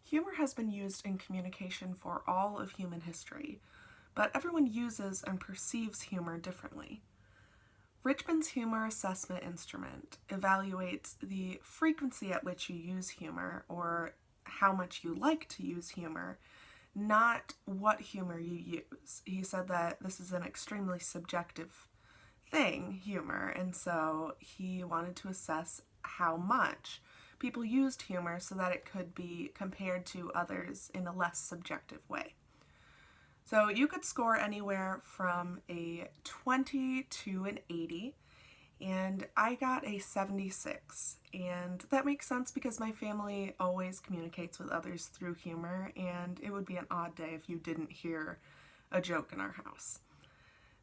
Humor has been used in communication for all of human history, but everyone uses and perceives humor differently. Richmond's humor assessment instrument evaluates the frequency at which you use humor, or how much you like to use humor, not what humor you use. He said that this is an extremely subjective thing, humor, and so he wanted to assess how much people used humor so that it could be compared to others in a less subjective way. So you could score anywhere from a 20 to an 80, and I got a 76. And that makes sense because my family always communicates with others through humor, and it would be an odd day if you didn't hear a joke in our house.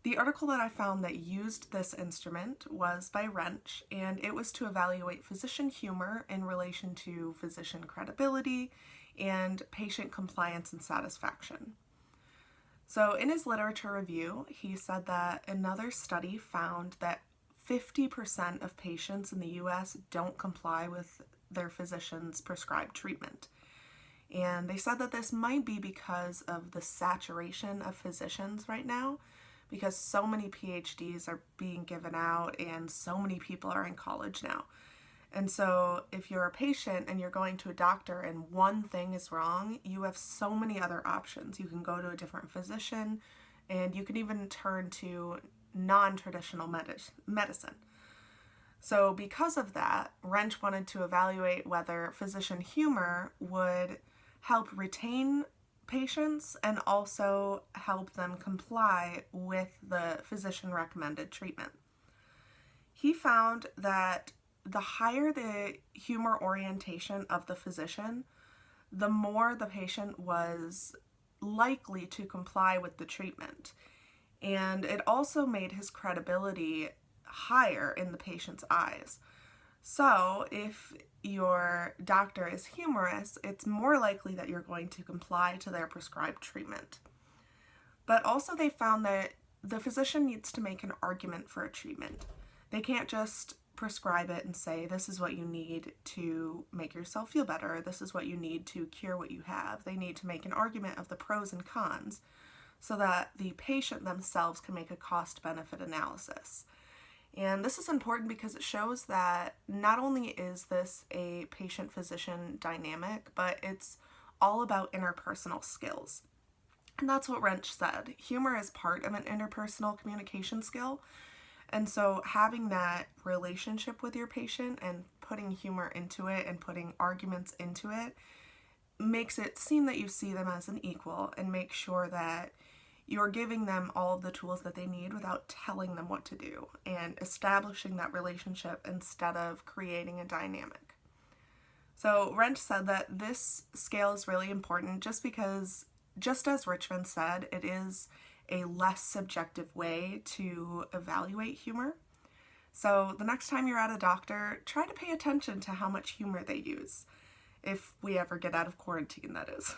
The article that I found that used this instrument was by Wrench, and it was to evaluate physician humor in relation to physician credibility and patient compliance and satisfaction. So in his literature review, he said that another study found that 50% of patients in the US don't comply with their physician's prescribed treatment. And they said that this might be because of the saturation of physicians right now, because so many PhDs are being given out and so many people are in college now. And so if you're a patient and you're going to a doctor and one thing is wrong, you have so many other options. You can go to a different physician, and you can even turn to non-traditional medicine. So because of that, Wrench wanted to evaluate whether physician humor would help retain patients and also help them comply with the physician-recommended treatment. He found that the higher the humor orientation of the physician, the more the patient was likely to comply with the treatment. And it also made his credibility higher in the patient's eyes. So if your doctor is humorous, it's more likely that you're going to comply to their prescribed treatment. But also they found that the physician needs to make an argument for a treatment. They can't just prescribe it and say, this is what you need to make yourself feel better, this is what you need to cure what you have. They need to make an argument of the pros and cons so that the patient themselves can make a cost-benefit analysis. And this is important because it shows that not only is this a patient-physician dynamic, but it's all about interpersonal skills. And that's what Wrench said. Humor is part of an interpersonal communication skill. And so having that relationship with your patient and putting humor into it and putting arguments into it makes it seem that you see them as an equal, and make sure that you're giving them all of the tools that they need without telling them what to do, and establishing that relationship instead of creating a dynamic. So Wrench said that this scale is really important just because, just as Richmond said, it is a less subjective way to evaluate humor. So the next time you're at a doctor, try to pay attention to how much humor they use, if we ever get out of quarantine, that is.